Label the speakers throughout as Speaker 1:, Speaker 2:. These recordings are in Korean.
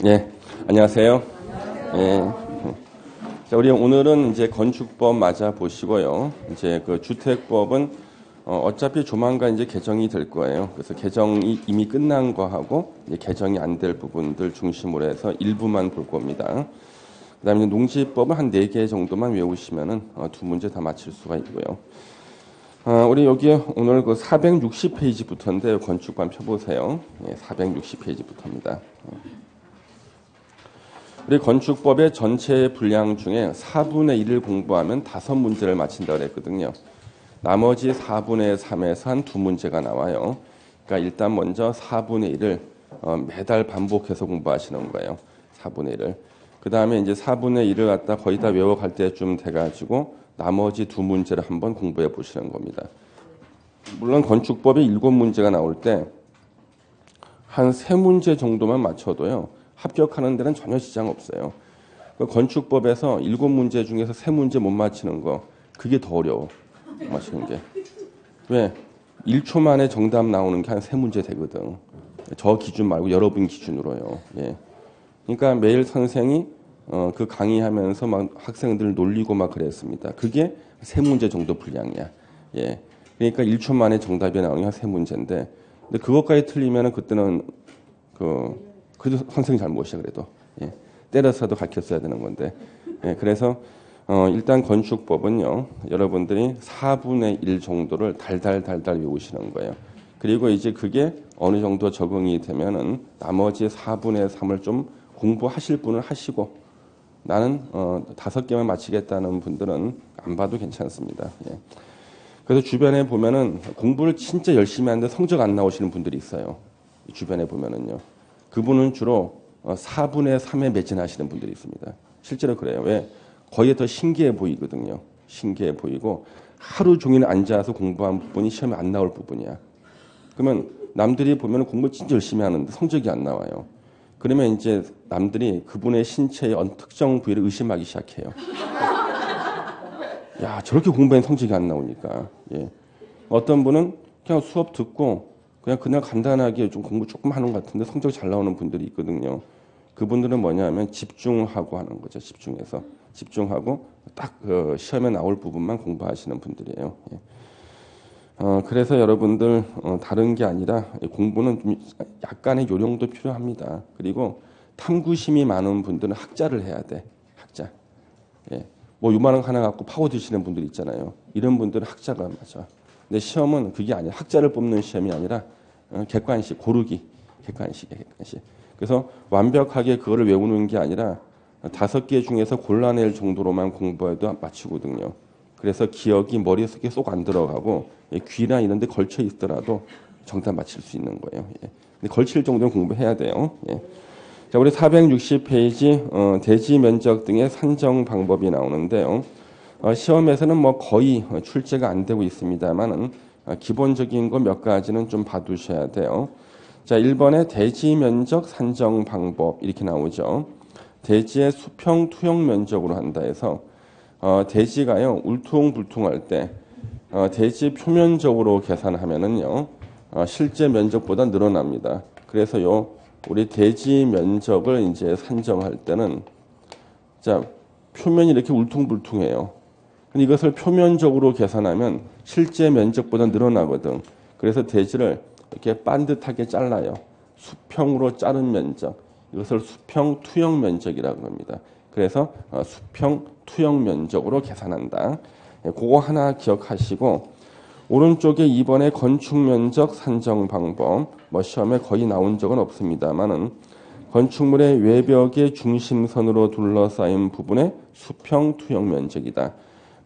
Speaker 1: 예, 안녕하세요. 예. 자, 우리 오늘은 이제 건축법 맞아 보시고요. 이제 그 주택법은 어차피 조만간 이제 개정이 될 거예요. 그래서 개정이 이미 끝난 거하고 이제 개정이 안 될 부분들 중심으로 해서 일부만 볼 겁니다. 그다음에 농지법은 한 4개 정도만 외우시면은 두 문제 다 맞힐 수가 있고요. 우리 여기에 오늘 그 460페이지부터인데 건축관 펴보세요. 예, 460페이지부터입니다. 우리 건축법의 전체 분량 중에 4분의 1을 공부하면 5문제를 맞힌다고 그랬거든요. 나머지 4분의 3에서 한 2문제가 나와요. 그러니까 일단 먼저 4분의 1을 매달 반복해서 공부하시는 거예요. 4분의 1을. 그 다음에 이제 4분의 1을 갖다 거의 다 외워갈 때쯤 돼가지고 나머지 2문제를 한번 공부해 보시는 겁니다. 물론 건축법에 7문제가 나올 때 한 3문제 정도만 맞춰도요. 합격하는 데는 전혀 지장 없어요. 건축법에서 7문제 중에서 3문제 못 맞히는 거 그게 더 어려워. 맞히는 게. 왜? 1초 만에 정답 나오는 게 한 3문제 되거든. 저 기준 말고 여러분 기준으로요. 예. 그러니까 매일 선생이 그 강의하면서 막 학생들을 놀리고 막 그랬습니다. 그게 3문제 정도 분량이야. 예. 그러니까 1초 만에 정답이 나오는 게 한 3문제인데 근데 그것까지 틀리면은 그때는 그래도 선생님 잘못이야 그래도. 예. 때려서도 가르쳤어야 되는 건데. 예. 그래서 일단 건축법은요. 여러분들이 4분의 1 정도를 달달 외우시는 거예요. 그리고 이제 그게 어느 정도 적응이 되면은 나머지 4분의 3을 좀 공부하실 분은 하시고 나는 5개만 맞히겠다는 분들은 안 봐도 괜찮습니다. 예. 그래서 주변에 보면은 공부를 진짜 열심히 하는데 성적 안 나오시는 분들이 있어요. 주변에 보면은요. 그분은 주로 4분의 3에 매진하시는 분들이 있습니다. 실제로 그래요. 왜? 거기에 더 신기해 보이거든요. 신기해 보이고 하루 종일 앉아서 공부한 부분이 시험에 안 나올 부분이야. 그러면 남들이 보면 공부 진짜 열심히 하는데 성적이 안 나와요. 그러면 이제 남들이 그분의 신체의 어느 특정 부위를 의심하기 시작해요. 야, 저렇게 공부한 성적이 안 나오니까. 예. 어떤 분은 그냥 수업 듣고 그냥 그날 간단하게 좀 공부 조금 하는 것 같은데 성적이 잘 나오는 분들이 있거든요. 그분들은 뭐냐면 집중하고 하는 거죠. 집중해서. 집중하고 딱 시험에 나올 부분만 공부하시는 분들이에요. 예. 그래서 여러분들 다른 게 아니라 공부는 좀 약간의 요령도 필요합니다. 그리고 탐구심이 많은 분들은 학자를 해야 돼. 학자. 예. 뭐 요만한 거 하나 갖고 파고드시는 분들 있잖아요. 이런 분들은 학자가 맞아. 근데 시험은 그게 아니야. 학자를 뽑는 시험이 아니라 객관식, 고르기. 객관식이야, 객관식. 그래서 완벽하게 그거를 외우는 게 아니라 5개 중에서 골라낼 정도로만 공부해도 맞추거든요. 그래서 기억이 머릿속에 쏙 안 들어가고 귀나 이런 데 걸쳐 있더라도 정답 맞힐 수 있는 거예요. 예. 근데 걸칠 정도는 공부해야 돼요. 예. 자, 우리 460페이지 대지 면적 등의 산정 방법이 나오는데요. 시험에서는 뭐 거의 출제가 안 되고 있습니다만은 기본적인 거 몇 가지는 좀 봐두셔야 돼요. 자, 1번에 대지 면적 산정 방법 이렇게 나오죠. 대지의 수평 투영 면적으로 한다 해서 대지가요 울퉁불퉁할 때 대지 표면적으로 계산하면은요 실제 면적보다 늘어납니다. 그래서요 우리 대지 면적을 이제 산정할 때는 자 표면이 이렇게 울퉁불퉁해요. 근데 이것을 표면적으로 계산하면 실제 면적보다 늘어나거든. 그래서 대지를 이렇게 반듯하게 잘라요. 수평으로 자른 면적. 이것을 수평 투영 면적이라고 합니다. 그래서 수평 투영 면적으로 계산한다. 그거 하나 기억하시고 오른쪽에 2번의 건축 면적 산정 방법. 뭐 시험에 거의 나온 적은 없습니다만은 건축물의 외벽의 중심선으로 둘러싸인 부분의 수평 투영 면적이다.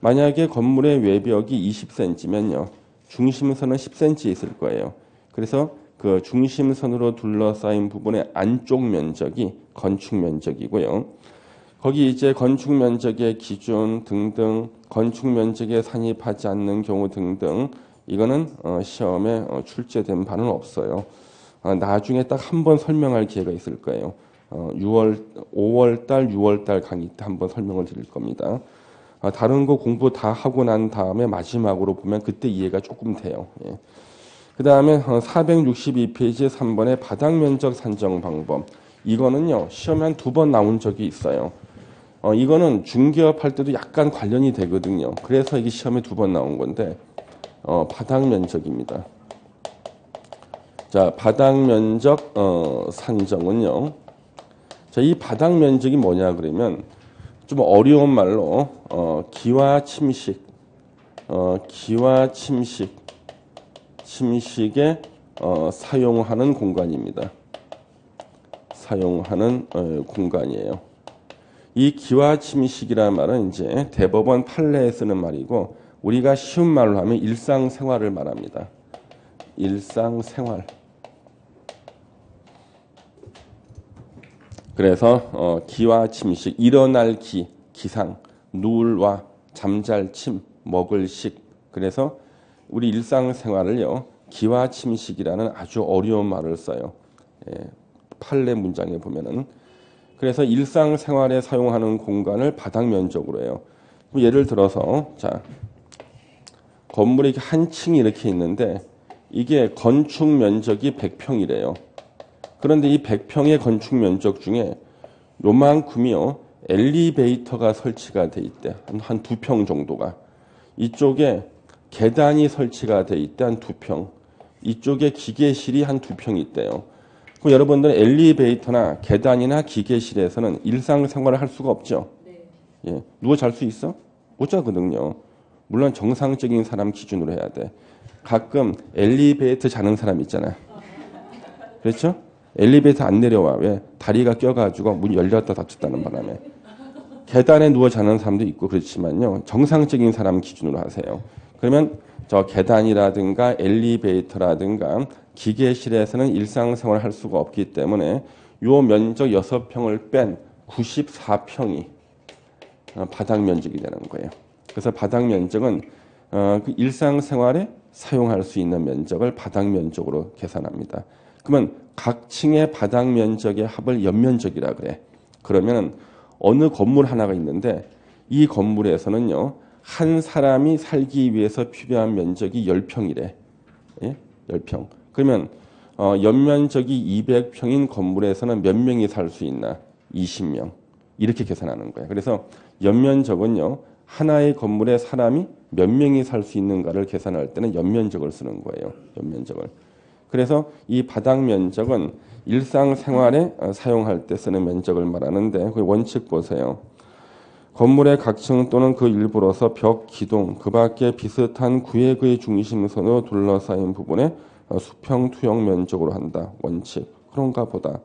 Speaker 1: 만약에 건물의 외벽이 20cm면요. 중심선은 10cm 있을 거예요. 그래서 그 중심선으로 둘러싸인 부분의 안쪽 면적이 건축 면적이고요. 거기 이제 건축 면적의 기준 등등, 건축 면적에 산입하지 않는 경우 등등 이거는 시험에 출제된 바는 없어요. 나중에 딱 한 번 설명할 기회가 있을 거예요. 5월달, 6월달 강의 때 한 번 설명을 드릴 겁니다. 다른 거 공부 다 하고 난 다음에 마지막으로 보면 그때 이해가 조금 돼요. 예. 그 다음에 462페이지 3번의 바닥면적 산정 방법. 이거는요, 시험에 한 2번 나온 적이 있어요. 이거는 중개업 할 때도 약간 관련이 되거든요. 그래서 이게 시험에 2번 나온 건데, 바닥 면적입니다. 자, 바닥 면적, 산정은요. 자, 이 바닥 면적이 뭐냐, 그러면, 좀 어려운 말로, 기와 침식에, 사용하는 공간입니다. 사용하는 공간이에요. 이 기와 침식이라는 말은 이제 대법원 판례에 쓰는 말이고, 우리가 쉬운 말로 하면 일상생활을 말합니다. 일상생활. 그래서 기와 침식, 일어날 기, 기상, 누울 와, 잠잘 침, 먹을 식. 그래서 우리 일상생활을요, 기와 침식이라는 아주 어려운 말을 써요. 판례 문장에 보면은. 그래서 일상생활에 사용하는 공간을 바닥 면적으로 해요. 예를 들어서 자, 건물이 한 층이 이렇게 있는데 이게 건축 면적이 100평이래요. 그런데 이 100평의 건축 면적 중에 요만큼이요, 엘리베이터가 설치가 돼 있대. 한 2평 정도가. 이쪽에 계단이 설치가 돼 있대. 한 2평. 이쪽에 기계실이 한 2평 있대요. 그럼 여러분들 엘리베이터나 계단이나 기계실에서는 일상생활을 할 수가 없죠. 네. 예. 누워 잘 수 있어? 못 자거든요. 물론 정상적인 사람 기준으로 해야 돼. 가끔 엘리베이터 자는 사람 있잖아. 그렇죠? 엘리베이터 안 내려와. 왜? 다리가 껴가지고 문 열렸다 닫혔다는 바람에. 계단에 누워 자는 사람도 있고 그렇지만요. 정상적인 사람 기준으로 하세요. 그러면 저 계단이라든가 엘리베이터라든가 기계실에서는 일상생활을 할 수가 없기 때문에 요 면적 6평을 뺀 94평이 바닥 면적이 되는 거예요. 그래서 바닥 면적은 그 일상생활에 사용할 수 있는 면적을 바닥 면적으로 계산합니다. 그러면 각 층의 바닥 면적의 합을 연면적이라 그래. 그러면 어느 건물 하나가 있는데 이 건물에서는요, 한 사람이 살기 위해서 필요한 면적이 10평이래. 예? 10평. 그러면 연면적이 200평인 건물에서는 몇 명이 살 수 있나? 20명. 이렇게 계산하는 거예요. 그래서 연면적은요, 하나의 건물에 사람이 몇 명이 살 수 있는가를 계산할 때는 연면적을 쓰는 거예요. 연면적을. 그래서 이 바닥 면적은 일상생활에 사용할 때 쓰는 면적을 말하는데 그 원칙 보세요. 건물의 각 층 또는 그 일부로서 벽, 기둥, 그 밖에 비슷한 구획의 중심선으로 둘러싸인 부분에 수평, 투영 면적으로 한다. 원칙. 그런가 보다.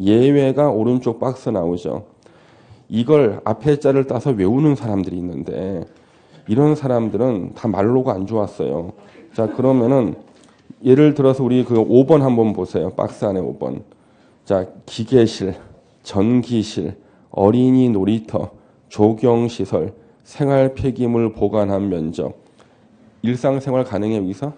Speaker 1: 예외가 오른쪽 박스 나오죠. 이걸 앞에 자를 따서 외우는 사람들이 있는데 이런 사람들은 다 말로가 안 좋았어요. 자, 그러면은 예를 들어서 우리 그 5번 한번 보세요. 박스 안에 5번. 자, 기계실, 전기실, 어린이 놀이터, 조경시설, 생활 폐기물 보관한 면적. 일상생활 가능해 여기서?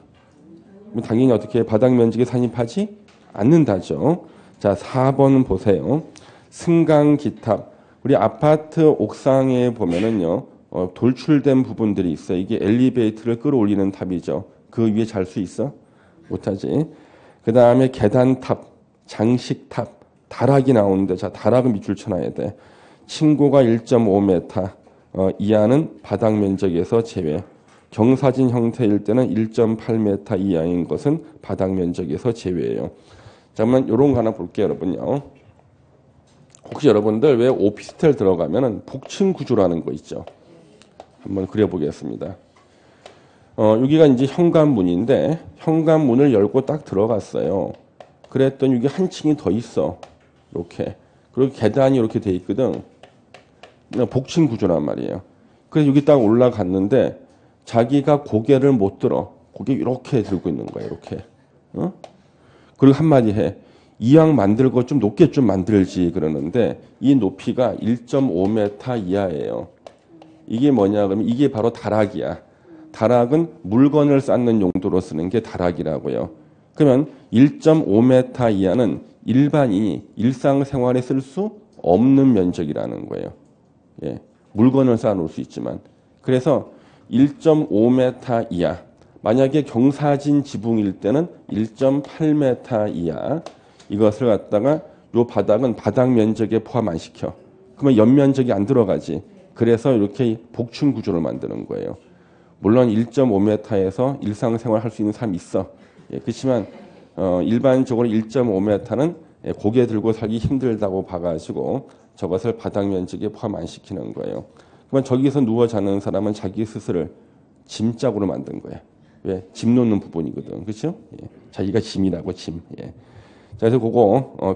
Speaker 1: 당연히 어떻게 바닥 면적에 산입하지 않는다죠. 자, 4번 보세요. 승강 기탑. 우리 아파트 옥상에 보면은요, 돌출된 부분들이 있어요. 이게 엘리베이터를 끌어올리는 탑이죠. 그 위에 잘 수 있어? 못하지. 그 다음에 계단탑, 장식탑, 다락이 나오는데, 자, 다락은 밑줄 쳐놔야 돼. 층고가 1.5m 이하는 바닥 면적에서 제외. 경사진 형태일 때는 1.8m 이하인 것은 바닥 면적에서 제외예요. 잠깐만 이런 거 하나 볼게요, 여러분요. 혹시 여러분들 왜 오피스텔 들어가면은 복층 구조라는 거 있죠? 한번 그려보겠습니다. 여기가 이제 현관문인데 현관문을 열고 딱 들어갔어요. 그랬더니 여기 한 층이 더 있어. 이렇게. 그리고 계단이 이렇게 돼 있거든. 복층 구조란 말이에요. 그래서 여기 딱 올라갔는데 자기가 고개를 못 들어. 고개 이렇게 들고 있는 거야. 이렇게. 그리고 한마디 해. 이왕 만들고 좀 높게 좀 만들지 그러는데 이 높이가 1.5m 이하예요. 이게 뭐냐 그러면 이게 바로 다락이야. 다락은 물건을 쌓는 용도로 쓰는 게 다락이라고요. 그러면 1.5m 이하는 일반인이 일상생활에 쓸 수 없는 면적이라는 거예요. 예, 물건을 쌓아놓을 수 있지만. 그래서 1.5m 이하. 만약에 경사진 지붕일 때는 1.8m 이하. 이것을 갖다가 요 바닥은 바닥 면적에 포함 안 시켜. 그러면 옆면적이 안 들어가지. 그래서 이렇게 복층 구조를 만드는 거예요. 물론 1.5m에서 일상생활 할 수 있는 사람이 있어. 예, 그렇지만 일반적으로 1.5m는 고개 들고 살기 힘들다고 봐가지고 저것을 바닥 면적에 포함 안 시키는 거예요. 그러면 저기서 누워 자는 사람은 자기 스스로를 짐짝으로 만든 거야. 왜? 짐 놓는 부분이거든. 그렇죠? 예. 자기가 짐이라고 짐. 예. 자, 그래서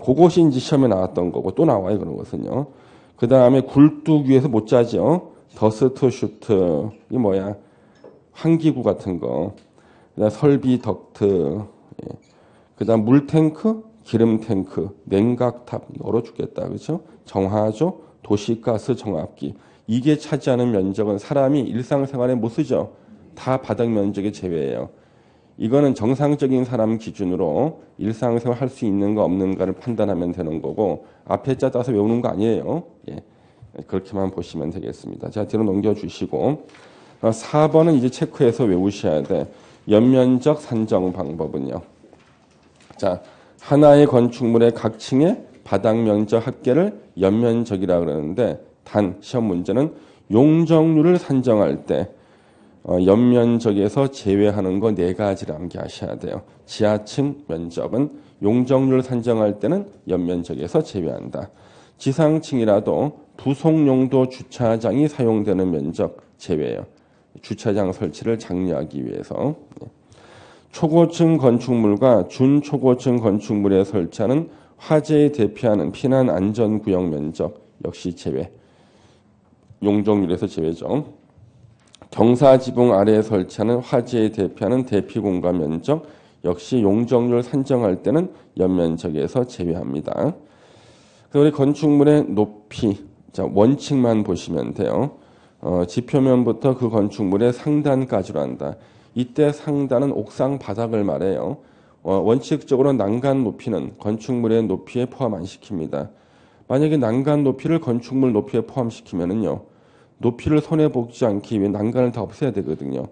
Speaker 1: 그것이 이제 시험에 나왔던 거고 또 나와요. 그런 것은요. 그 다음에 굴뚝 위에서 못 자죠. 더스트 슈트. 이게 뭐야? 환기구 같은 거. 그다음 설비 덕트. 예. 그다음 물탱크, 기름탱크, 냉각탑. 얼어 죽겠다. 그렇죠? 정화조, 도시가스 정압기. 이게 차지하는 면적은 사람이 일상생활에 못 쓰죠. 다 바닥 면적의 제외예요. 이거는 정상적인 사람 기준으로 일상생활 할 수 있는가 없는가를 판단하면 되는 거고 앞에 자 따서 외우는 거 아니에요. 예. 그렇게만 보시면 되겠습니다. 자, 뒤로 넘겨주시고 4번은 이제 체크해서 외우셔야 돼. 연면적 산정 방법은요. 자, 하나의 건축물의 각 층의 바닥 면적 합계를 연면적이라 그러는데 단 시험 문제는 용적률을 산정할 때 연면적에서 제외하는 거 4가지를 암기하셔야 돼요. 지하층 면적은 용적률 산정할 때는 연면적에서 제외한다. 지상층이라도 부속용도 주차장이 사용되는 면적 제외예요. 주차장 설치를 장려하기 위해서. 초고층 건축물과 준초고층 건축물에 설치하는 화재에 대피하는 피난 안전구역 면적 역시 제외. 용적률에서 제외죠. 경사지붕 아래에 설치하는 화재에 대피하는 대피공간 면적 역시 용적률 산정할 때는 연면적에서 제외합니다. 우리 건축물의 높이, 자, 원칙만 보시면 돼요. 지표면부터 그 건축물의 상단까지로 한다. 이때 상단은 옥상 바닥을 말해요. 원칙적으로 난간 높이는 건축물의 높이에 포함 안 시킵니다. 만약에 난간 높이를 건축물 높이에 포함시키면은요, 높이를 손해보지 않기 위해 난간을 다 없애야 되거든요.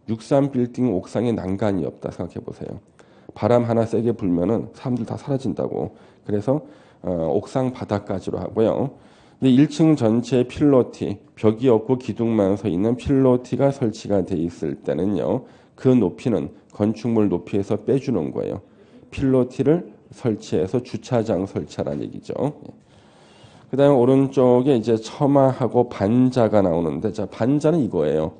Speaker 1: 63 빌딩 옥상에 난간이 없다 생각해 보세요. 바람 하나 세게 불면은 사람들 다 사라진다고. 그래서 옥상 바닥까지로 하고요. 근데 1층 전체에 필로티, 벽이 없고 기둥만 서 있는 필로티가 설치가 돼 있을 때는요. 그 높이는 건축물 높이에서 빼주는 거예요. 필로티를 설치해서 주차장 설치하라는 얘기죠. 그 다음에 오른쪽에 이제 처마하고 반자가 나오는데, 자, 반자는 이거예요.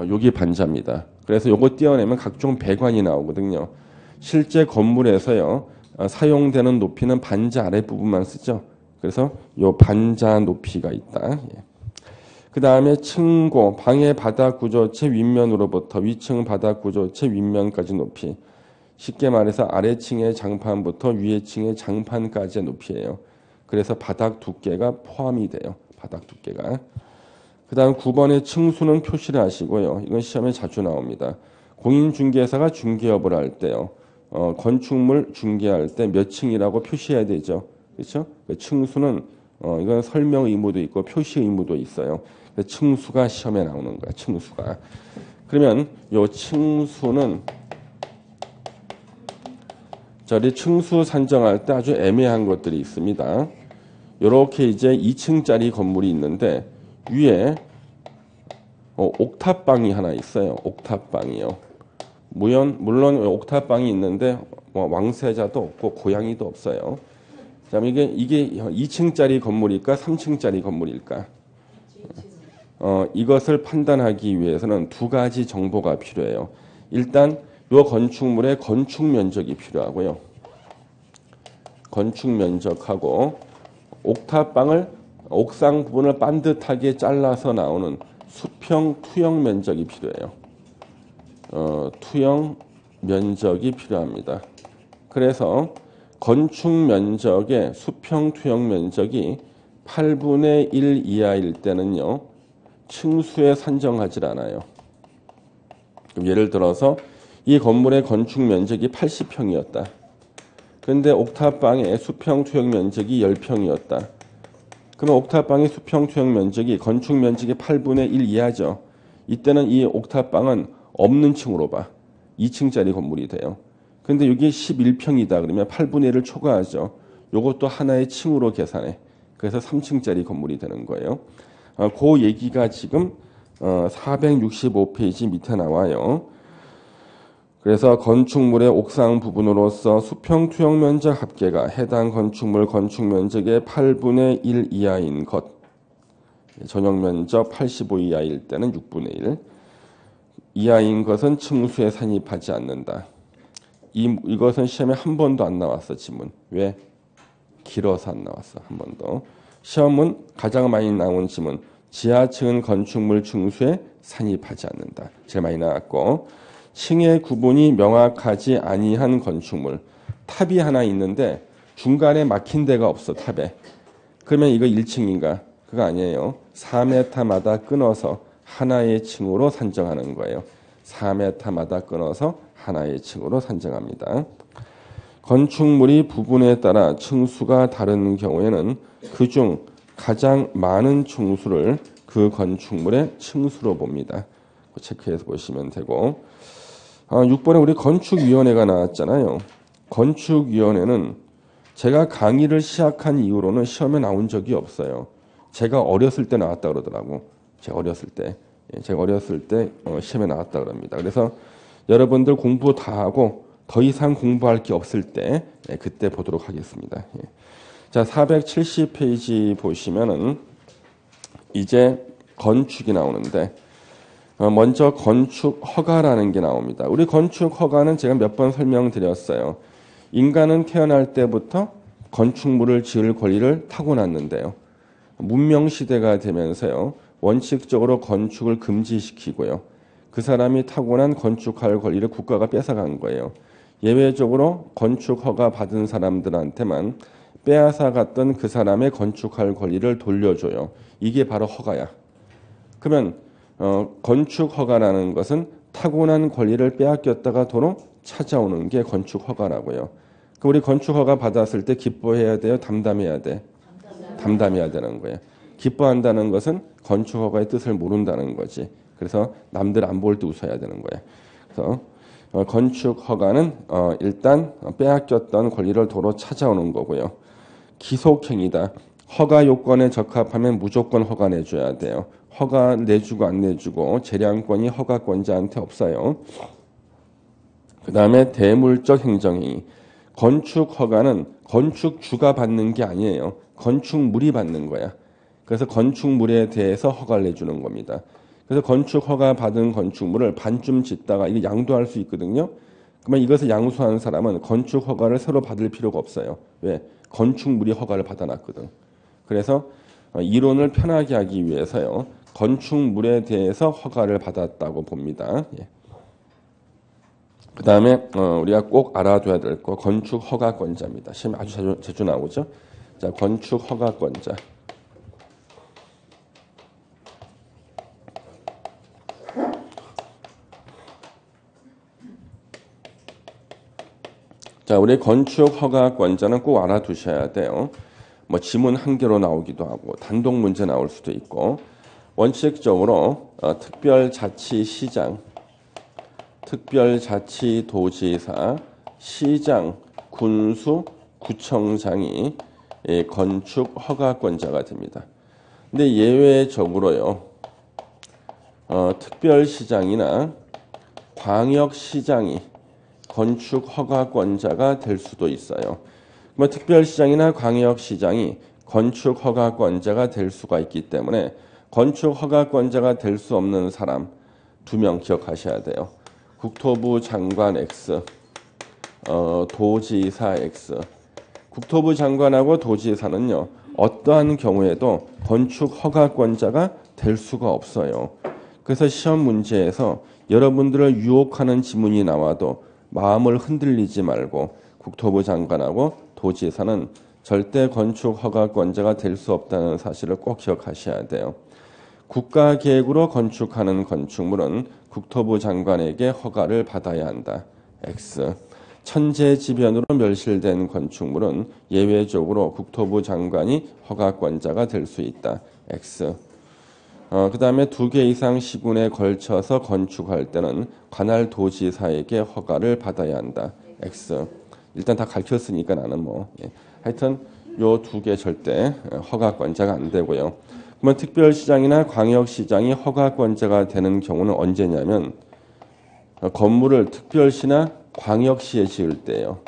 Speaker 1: 여기 반자입니다. 그래서 요거 띄어내면 각종 배관이 나오거든요. 실제 건물에서요, 사용되는 높이는 반자 아랫부분만 쓰죠. 그래서 요 반자 높이가 있다. 예. 그 다음에 층고, 방의 바닥 구조체 윗면으로부터 위층 바닥 구조체 윗면까지 높이. 쉽게 말해서 아래층의 장판부터 위층의 장판까지의 높이예요. 그래서 바닥 두께가 포함이 돼요. 바닥 두께가. 그 다음 9번의 층수는 표시를 하시고요. 이건 시험에 자주 나옵니다. 공인중개사가 중개업을 할 때요. 건축물 중개할 때 몇 층이라고 표시해야 되죠. 그렇죠? 층수는 이건 설명 의무도 있고 표시 의무도 있어요. 층수가 시험에 나오는 거야. 층수가. 그러면 요 층수는 저리 층수 산정할 때 아주 애매한 것들이 있습니다. 이렇게 이제 2층짜리 건물이 있는데 위에 옥탑방이 하나 있어요. 옥탑방이요. 물론 옥탑방이 있는데 왕세자도 없고 고양이도 없어요. 자, 이게 2층짜리 건물일까 3층짜리 건물일까? 이것을 판단하기 위해서는 2가지 정보가 필요해요. 일단 이 건축물의 건축 면적이 필요하고요. 건축 면적하고 옥탑방을 옥상 부분을 반듯하게 잘라서 나오는 수평 투영 면적이 필요해요. 투영 면적이 필요합니다. 그래서 건축 면적의 수평 투영 면적이 8분의 1 이하일 때는요. 층수에 산정하지 않아요. 예를 들어서 이 건물의 건축 면적이 80평이었다. 그런데 옥탑방의 수평 투영 면적이 10평이었다. 그러면 옥탑방의 수평 투영 면적이 건축 면적의 8분의 1 이하죠. 이때는 이 옥탑방은 없는 층으로 봐. 2층짜리 건물이 돼요. 근데 여기 11평이다 그러면 8분의 1을 초과하죠. 요것도 하나의 층으로 계산해. 그래서 3층짜리 건물이 되는 거예요. 그 얘기가 지금 465페이지 밑에 나와요. 그래서 건축물의 옥상 부분으로서 수평 투영 면적 합계가 해당 건축물 건축 면적의 8분의 1 이하인 것. 전용 면적 85 이하일 때는 6분의 1. 이하인 것은 층수에 산입하지 않는다. 이것은 시험에 한 번도 안 나왔어, 지문. 왜? 길어서 안 나왔어, 한 번도. 시험은 가장 많이 나온 지문. 지하층은 건축물 층수에 산입하지 않는다. 제일 많이 나왔고, 층의 구분이 명확하지 아니한 건축물. 탑이 하나 있는데 중간에 막힌 데가 없어, 탑에. 그러면 이거 1층인가? 그거 아니에요. 4m마다 끊어서 하나의 층으로 산정하는 거예요. 4m마다 끊어서 하나의 층으로 산정합니다. 건축물이 부분에 따라 층수가 다른 경우에는 그중 가장 많은 층수를 그 건축물의 층수로 봅니다. 체크해서 보시면 되고, 6번에 우리 건축위원회가 나왔잖아요. 건축위원회는 제가 강의를 시작한 이후로는 시험에 나온 적이 없어요. 제가 어렸을 때 나왔다 그러더라고. 제가 어렸을 때 시험에 나왔다 그럽니다. 그래서 여러분들 공부 다 하고 더 이상 공부할 게 없을 때 그때 보도록 하겠습니다. 자, 470페이지 보시면은 이제 건축이 나오는데, 먼저 건축 허가라는 게 나옵니다. 우리 건축 허가는 제가 몇 번 설명드렸어요. 인간은 태어날 때부터 건축물을 지을 권리를 타고났는데요. 문명시대가 되면서요, 원칙적으로 건축을 금지시키고요. 그 사람이 타고난 건축할 권리를 국가가 뺏어간 거예요. 예외적으로 건축 허가 받은 사람들한테만 빼앗아 갔던 그 사람의 건축할 권리를 돌려줘요. 이게 바로 허가야. 그러면 건축 허가라는 것은 타고난 권리를 빼앗겼다가 도로 찾아오는 게 건축 허가라고요. 우리 건축 허가 받았을 때 기뻐해야 돼요? 담담해야 돼? 담담해야 되는 거예요. 기뻐한다는 것은 건축 허가의 뜻을 모른다는 거지. 그래서 남들 안 볼 때 웃어야 되는 거예요. 그래서 건축 허가는 일단 빼앗겼던 권리를 도로 찾아오는 거고요. 기속행위다. 허가 요건에 적합하면 무조건 허가 내줘야 돼요. 허가 내주고 안 내주고 재량권이 허가권자한테 없어요. 그 다음에 대물적 행정행위. 건축 허가는 건축주가 받는 게 아니에요. 건축물이 받는 거야. 그래서 건축물에 대해서 허가를 내주는 겁니다. 그래서 건축 허가 받은 건축물을 반쯤 짓다가 이게 양도할 수 있거든요. 그러면 이것을 양수한 사람은 건축 허가를 새로 받을 필요가 없어요. 왜? 건축물이 허가를 받아놨거든. 그래서 이론을 편하게 하기 위해서요, 건축물에 대해서 허가를 받았다고 봅니다. 예. 그 다음에 우리가 꼭 알아둬야 될 거, 건축 허가권자입니다. 시험에 아주 자주 나오죠. 자, 건축 허가권자. 자, 우리 건축 허가권자는 꼭 알아두셔야 돼요. 뭐 지문 한 개로 나오기도 하고 단독 문제 나올 수도 있고, 원칙적으로 특별자치시장, 특별자치도지사, 시장, 군수, 구청장이 건축 허가권자가 됩니다. 근데 예외적으로요, 특별시장이나 광역시장이 건축 허가권자가 될 수도 있어요. 뭐 특별시장이나 광역시장이 건축 허가권자가 될 수가 있기 때문에 건축 허가권자가 될 수 없는 사람 2명 기억하셔야 돼요. 국토부 장관 X, 도지사 X. 국토부 장관하고 도지사는요, 어떠한 경우에도 건축 허가권자가 될 수가 없어요. 그래서 시험 문제에서 여러분들을 유혹하는 지문이 나와도 마음을 흔들리지 말고, 국토부 장관하고 도지사는 절대 건축 허가권자가 될 수 없다는 사실을 꼭 기억하셔야 돼요. 국가계획으로 건축하는 건축물은 국토부 장관에게 허가를 받아야 한다. X. 천재지변으로 멸실된 건축물은 예외적으로 국토부 장관이 허가권자가 될 수 있다. X. 그 다음에 2개 이상 시군에 걸쳐서 건축할 때는 관할 도지사에게 허가를 받아야 한다. X. 일단 다 가르쳤으니까 나는 뭐. 예. 하여튼 요 두 개 절대 허가권자가 안 되고요. 그러면 특별시장이나 광역시장이 허가권자가 되는 경우는 언제냐면 건물을 특별시나 광역시에 지을 때예요.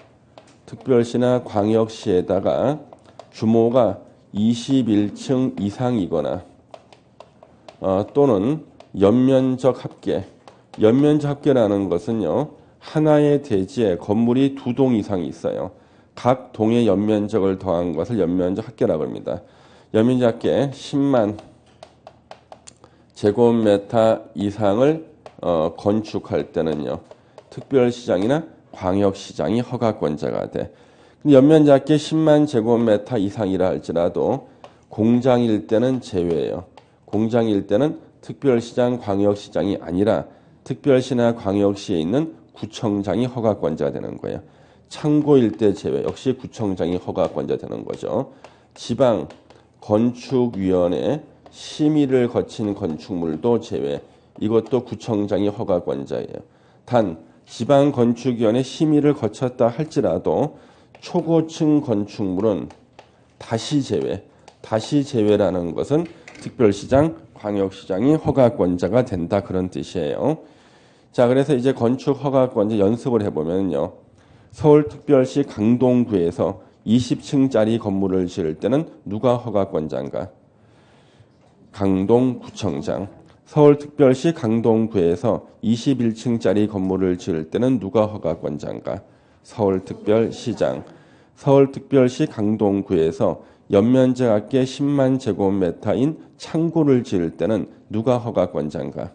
Speaker 1: 특별시나 광역시에다가 규모가 21층 이상이거나 또는 연면적 합계. 연면적 합계라는 것은요. 하나의 대지에 건물이 2동 이상이 있어요. 각 동의 연면적을 더한 것을 연면적 합계라고 합니다. 연면적 합계 10만 제곱미터 이상을 건축할 때는요. 특별시장이나 광역시장이 허가권자가 돼. 연면적 합계 10만 제곱미터 이상이라 할지라도 공장일 때는 제외예요. 공장일 때는 특별시장, 광역시장이 아니라 특별시나 광역시에 있는 구청장이 허가권자가 되는 거예요. 창고일 때 제외, 역시 구청장이 허가권자 되는 거죠. 지방 건축위원회 심의를 거친 건축물도 제외, 이것도 구청장이 허가권자예요. 단 지방 건축위원회 심의를 거쳤다 할지라도 초고층 건축물은 다시 제외, 다시 제외라는 것은 특별시장, 광역시장이 허가권자가 된다 그런 뜻이에요. 자, 그래서 이제 건축 허가권자 연습을 해보면요. 서울특별시 강동구에서 20층짜리 건물을 지을 때는 누가 허가권자인가? 강동구청장. 서울특별시 강동구에서 21층짜리 건물을 지을 때는 누가 허가권자인가? 서울특별시장. 서울특별시 강동구에서 연면적 합계 10만 제곱미터인 창고를 지을 때는 누가 허가권자인가?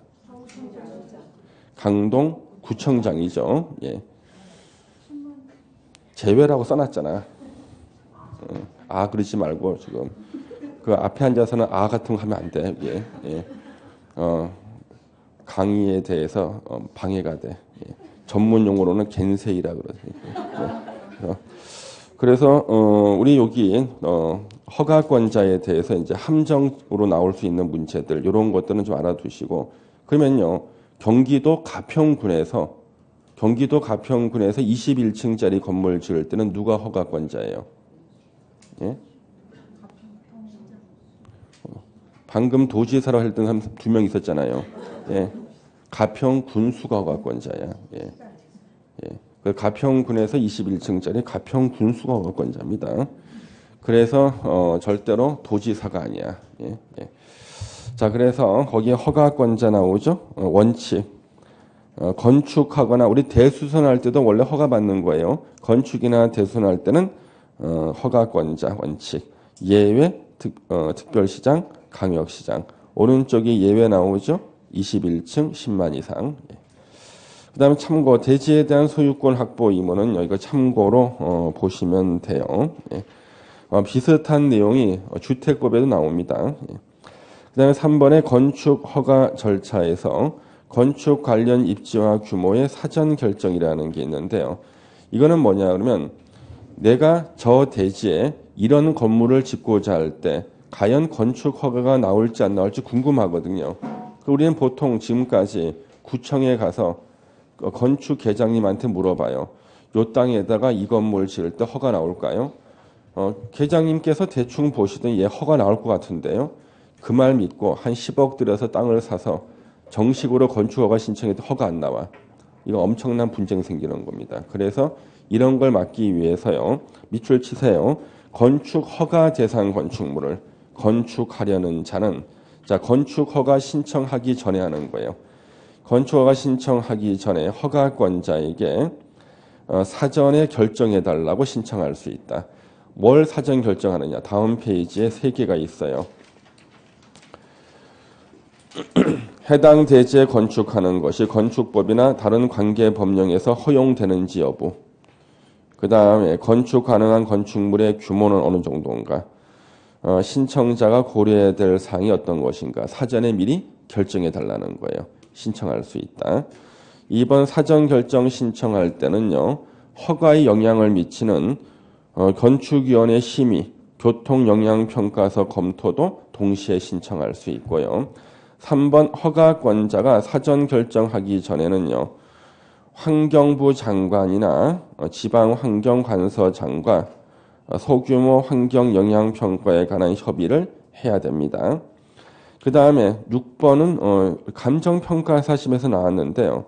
Speaker 1: 강동구청장이죠. 예. 제외라고 써놨잖아. 그러지 말고 지금 그 앞에 앉아서는 같은 거 하면 안 돼. 예. 예. 강의에 대해서 방해가 돼. 예. 전문 용어로는 겐세이라 그러죠. 그래서 우리 여기 허가권자에 대해서 이제 함정으로 나올 수 있는 문제들 이런 것들은 좀 알아두시고 그러면요 경기도 가평군에서 21층짜리 건물 지을 때는 누가 허가권자예요? 예? 방금 도지사로 했던 사람 2명 있었잖아요. 예. 가평군수가 허가권자야. 예. 예. 가평군에서 21층짜리 가평군수가 허가권자입니다. 그래서 절대로 도지사가 아니야. 예. 예. 자, 그래서 거기에 허가권자 나오죠. 원칙. 건축하거나 우리 대수선할 때도 원래 허가 받는 거예요. 건축이나 대수선할 때는 허가권자 원칙. 예외 특별시장, 광역시장. 오른쪽이 예외 나오죠. 21층 10만 이상. 예. 그 다음에 참고 대지에 대한 소유권 확보 의무는 여기가 참고로 보시면 돼요. 예. 비슷한 내용이 주택법에도 나옵니다. 예. 그 다음에 3번의 건축 허가 절차에서 건축 관련 입지와 규모의 사전 결정이라는 게 있는데요. 이거는 뭐냐 그러면 내가 저 대지에 이런 건물을 짓고자 할 때 과연 건축 허가가 나올지 안 나올지 궁금하거든요. 우리는 보통 지금까지 구청에 가서 건축 계장님한테 물어봐요. 요 땅에다가 이 건물 지을 때 허가 나올까요? 계장님께서 대충 보시더니 얘 허가 나올 것 같은데요. 그 말 믿고 한 10억 들여서 땅을 사서 정식으로 건축허가 신청해도 허가 안 나와. 이거 엄청난 분쟁이 생기는 겁니다. 그래서 이런 걸 막기 위해서요. 밑줄 치세요. 건축 허가 대상 건축물을 건축하려는 자는 자 건축 허가 신청하기 전에 하는 거예요. 건축 허가 신청하기 전에 허가권자에게 사전에 결정해 달라고 신청할 수 있다. 뭘 사전 결정하느냐? 다음 페이지에 3개가 있어요. 해당 대지에 건축하는 것이 건축법이나 다른 관계 법령에서 허용되는지 여부. 그 다음에 건축 가능한 건축물의 규모는 어느 정도인가. 신청자가 고려해야 될 사항이 어떤 것인가. 사전에 미리 결정해 달라는 거예요. 신청할 수 있다. 2번 사전 결정 신청할 때는요. 허가에 영향을 미치는 건축위원회 심의, 교통영향평가서 검토도 동시에 신청할 수 있고요. 3번 허가권자가 사전 결정하기 전에는요. 환경부 장관이나 지방환경관서장과 소규모 환경영향평가에 관한 협의를 해야 됩니다. 그 다음에 6번은 감정평가사심에서 나왔는데요.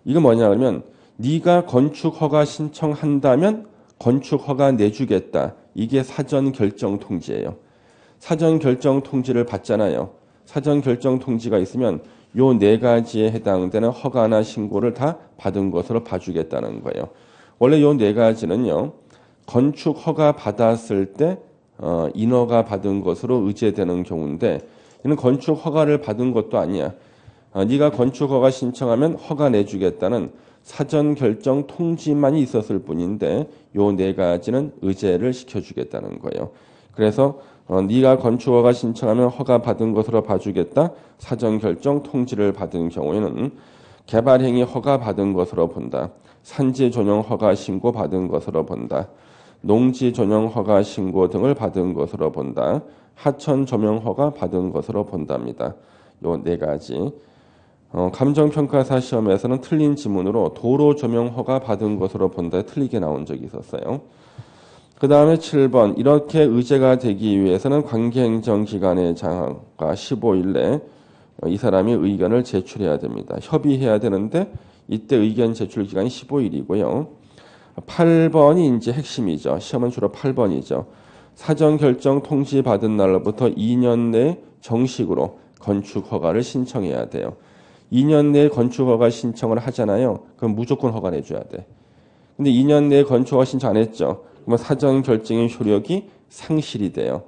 Speaker 1: 이거 뭐냐 그러면 네가 건축허가 신청한다면 건축허가 내주겠다. 이게 사전결정통지예요. 사전결정통지를 받잖아요. 사전결정통지가 있으면 요 네 가지에 해당되는 허가나 신고를 다 받은 것으로 봐주겠다는 거예요. 원래 요 네 가지는요. 건축허가 받았을 때 인허가 받은 것으로 의제되는 경우인데 이는 건축허가를 받은 것도 아니야. 네가 건축허가 신청하면 허가 내주겠다는 사전결정 통지만이 있었을 뿐인데 요 네 가지는 의제를 시켜주겠다는 거예요. 그래서 네가 건축허가 신청하면 허가 받은 것으로 봐주겠다. 사전결정 통지를 받은 경우에는 개발행위 허가 받은 것으로 본다. 산지 전용 허가 신고 받은 것으로 본다. 농지 전용 허가 신고 등을 받은 것으로 본다. 하천 조명 허가 받은 것으로 본답니다. 요 네 가지. 감정평가사 시험에서는 틀린 지문으로 도로 조명 허가 받은 것으로 본다. 틀리게 나온 적이 있었어요. 그 다음에 7번 이렇게 의제가 되기 위해서는 관계행정기관의 장과 15일 내에 이 사람이 의견을 제출해야 됩니다. 협의해야 되는데 이때 의견 제출 기간이 15일이고요. 8번이 이제 핵심이죠. 시험은 주로 8번이죠. 사전결정 통지 받은 날로부터 2년 내에 정식으로 건축허가를 신청해야 돼요. 2년 내에 건축허가 신청을 하잖아요. 그럼 무조건 허가 내줘야 돼. 근데 2년 내에 건축허가 신청 안 했죠. 그러면 사전결정의 효력이 상실이 돼요.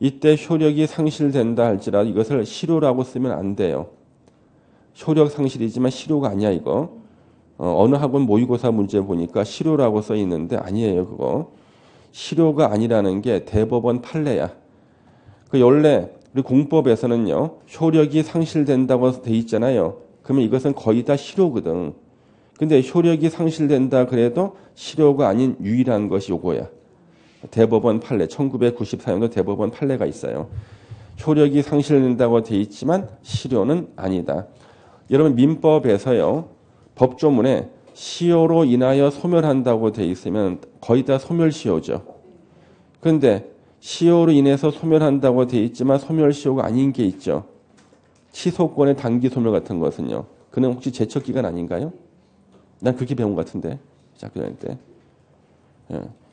Speaker 1: 이때 효력이 상실된다 할지라도 이것을 실효라고 쓰면 안 돼요. 효력 상실이지만 실효가 아니야 이거. 어느 학원 모의고사 문제 보니까 실효라고 써 있는데 아니에요 그거. 실효가 아니라는 게 대법원 판례야. 그 원래 우리 공법에서는요 효력이 상실된다고 돼 있잖아요. 그러면 이것은 거의 다 실효거든. 근데 효력이 상실된다 그래도 실효가 아닌 유일한 것이 요거야. 대법원 판례 1994년도 대법원 판례가 있어요. 효력이 상실된다고 돼 있지만 실효는 아니다. 여러분 민법에서요. 법조문에 시효로 인하여 소멸한다고 돼 있으면 거의 다 소멸시효죠. 그런데 시효로 인해서 소멸한다고 돼 있지만 소멸시효가 아닌 게 있죠. 취소권의 단기 소멸 같은 것은요. 그는 혹시 제척기간 아닌가요? 난 그렇게 배운 것 같은데. 대학교 다닐 때.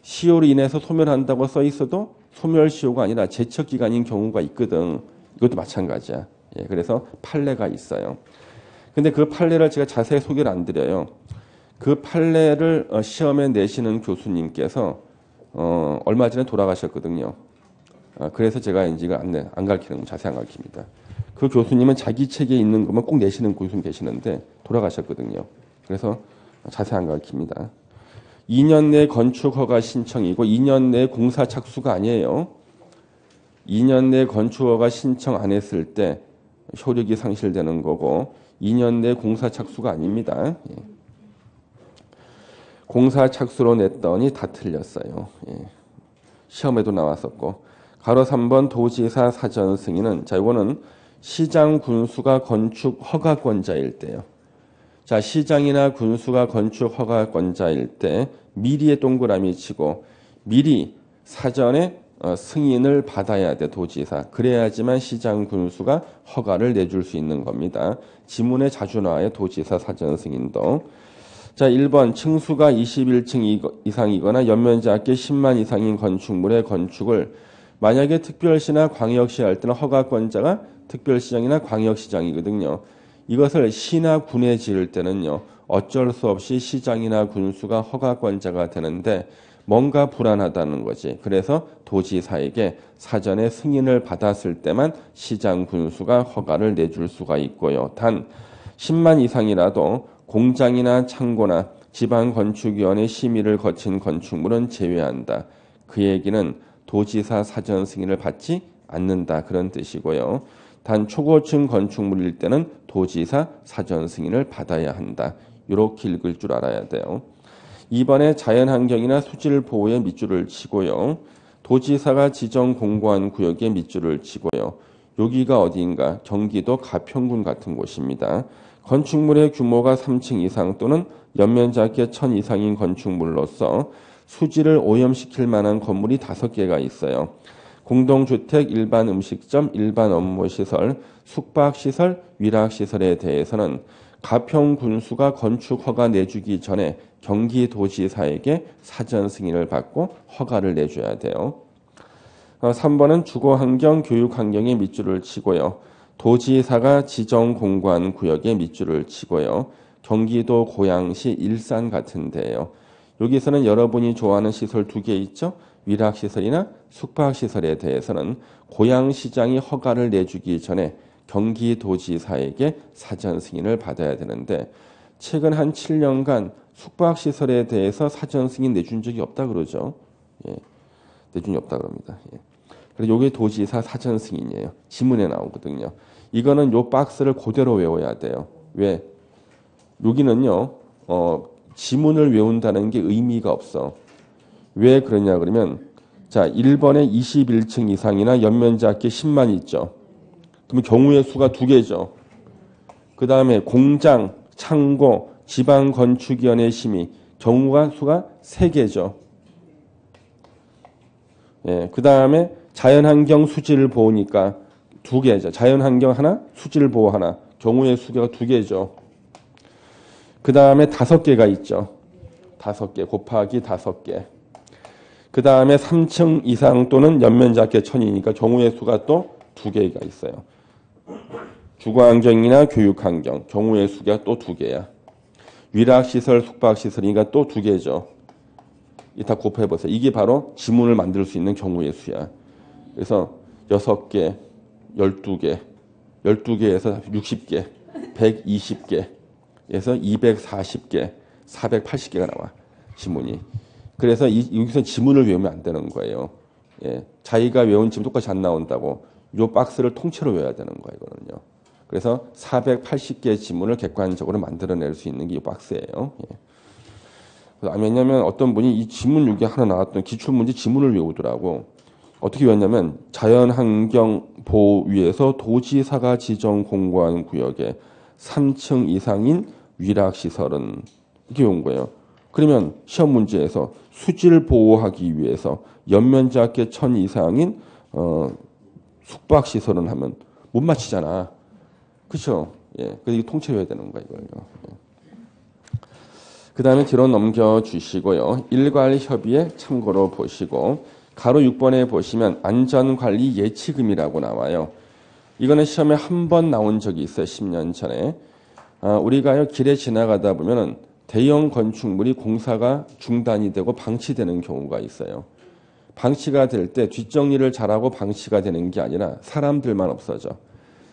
Speaker 1: 시효로 인해서 소멸한다고 써 있어도 소멸시효가 아니라 제척기간인 경우가 있거든. 이것도 마찬가지야. 그래서 판례가 있어요. 근데 그 판례를 제가 자세히 소개를 안 드려요. 그 판례를 시험에 내시는 교수님께서 얼마 전에 돌아가셨거든요. 그래서 제가 이제 이거 안 가르치는 거 자세히 안 가르칩니다. 그 교수님은 자기 책에 있는 것만 꼭 내시는 교수님 계시는데 돌아가셨거든요. 그래서 자세히 안 가르칩니다. 2년 내 건축허가 신청이고 2년 내 공사 착수가 아니에요. 2년 내 건축허가 신청 안 했을 때 효력이 상실되는 거고 2년 내 공사 착수가 아닙니다. 공사 착수로 냈더니 다 틀렸어요. 시험에도 나왔었고 가로 3번 도지사 사전 승인은 자 이거는 시장 군수가 건축 허가권자일 때요. 자 시장이나 군수가 건축 허가권자일 때 미리에 동그라미 치고 미리 사전에 승인을 받아야 돼 도지사. 그래야지만 시장 군수가 허가를 내줄 수 있는 겁니다. 지문에 자주 나와요. 도지사 사전 승인도. 자 1번 층수가 21층 이상이거나 연면적이 작게 10만 이상인 건축물의 건축을 만약에 특별시나 광역시 할 때는 허가권자가 특별시장이나 광역시장이거든요. 이것을 시나 군에 지을 때는요. 어쩔 수 없이 시장이나 군수가 허가권자가 되는데 뭔가 불안하다는 거지. 그래서 도지사에게 사전에 승인을 받았을 때만 시장 군수가 허가를 내줄 수가 있고요. 단 10만 이상이라도 공장이나 창고나 지방건축위원회 심의를 거친 건축물은 제외한다. 그 얘기는 도지사 사전 승인을 받지 않는다. 그런 뜻이고요. 단 초고층 건축물일 때는 도지사 사전 승인을 받아야 한다. 이렇게 읽을 줄 알아야 돼요. 이번에 자연환경이나 수질보호에 밑줄을 치고요. 도지사가 지정 공고한 구역에 밑줄을 치고요. 여기가 어디인가? 경기도 가평군 같은 곳입니다. 건축물의 규모가 3층 이상 또는 연면적의 1000 이상인 건축물로서 수질을 오염시킬 만한 건물이 5개가 있어요. 공동주택, 일반 음식점, 일반 업무시설, 숙박시설, 위락시설에 대해서는 가평군수가 건축 허가 내주기 전에 경기도지사에게 사전 승인을 받고 허가를 내줘야 돼요. 3번은 주거환경, 교육환경에 밑줄을 치고요. 도지사가 지정 공관 구역에 밑줄을 치고요. 경기도, 고양시, 일산 같은 데예요. 여기서는 여러분이 좋아하는 시설 2개 있죠. 위락시설이나 숙박시설에 대해서는 고양시장이 허가를 내주기 전에 경기도지사에게 사전 승인을 받아야 되는데 최근 한 7년간 숙박시설에 대해서 사전 승인 내준 적이 없다 그러죠. 예, 내준 적이 없다 그럽니다. 예. 그래서 이게 도지사 사전 승인이에요. 지문에 나오거든요. 이거는 요 박스를 그대로 외워야 돼요. 왜? 여기는요. 지문을 외운다는 게 의미가 없어. 왜 그러냐 그러면 자 1번에 21층 이상이나 연면적이 10만 있죠. 그러면 경우의 수가 2개죠. 그 다음에 공장, 창고, 지방건축위원회 심의 경우가 수가 3개죠. 예, 그 다음에 자연환경 수질 보호니까 2개죠. 자연환경 하나, 수질 보호 하나. 경우의 수가 2개죠. 그 다음에 5개가 있죠. 5개 곱하기 5개. 그 다음에 3층 이상 또는 연면적의 1000이니까 경우의 수가 또 2개가 있어요. 주거환경이나 교육환경 경우의 수가 또 2개야. 위락시설, 숙박시설이니까 또 2개죠. 이따 곱해보세요. 이게 바로 지문을 만들 수 있는 경우의 수야. 그래서 6개, 12개, 12개에서 60개, 120개에서 240개, 480개가 나와. 지문이. 그래서 여기서 지문을 외우면 안 되는 거예요. 예, 자기가 외운 지문 똑같이 안 나온다고. 이 박스를 통째로 외워야 되는 거예요. 이거는요. 그래서 480개의 지문을 객관적으로 만들어낼 수 있는 게 이 박스예요. 예. 왜냐하면 어떤 분이 이 지문 여기 하나 나왔던 기출문제 지문을 외우더라고. 어떻게 외웠냐면 자연환경 보호위에서 도지사가 지정 공고한 구역에 3층 이상인 위락시설은 이렇게 외운 거예요. 그러면 시험 문제에서 수질 보호하기 위해서 연면적의 1000 이상인 숙박시설은 하면 못 맞히잖아. 그렇죠? 예, 그래서 이게 통째로 해야 되는 거야 이걸요. 예. 그 다음에 뒤로 넘겨주시고요. 일괄협의에 참고로 보시고 가로 6번에 보시면 안전관리 예치금이라고 나와요. 이거는 시험에 한 번 나온 적이 있어요. 10년 전에. 우리가요 길에 지나가다 보면은 대형 건축물이 공사가 중단이 되고 방치되는 경우가 있어요. 방치가 될 때 뒷정리를 잘하고 방치가 되는 게 아니라 사람들만 없어져.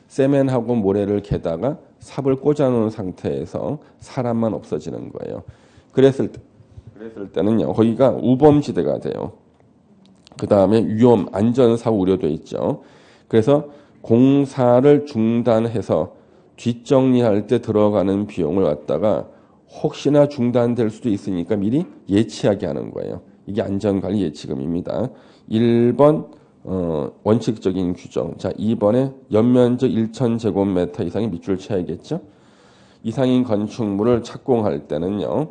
Speaker 1: 세면하고 모래를 개다가 삽을 꽂아놓은 상태에서 사람만 없어지는 거예요. 그랬을 때는요. 거기가 우범지대가 돼요. 그 다음에 위험, 안전사고 우려돼 있죠. 그래서 공사를 중단해서 뒷정리할 때 들어가는 비용을 갖다가 혹시나 중단될 수도 있으니까 미리 예치하게 하는 거예요. 이게 안전관리 예치금입니다. 1번 원칙적인 규정. 자, 2번에 연면적 1000제곱미터 이상의 밑줄 쳐야겠죠. 이상인 건축물을 착공할 때는요.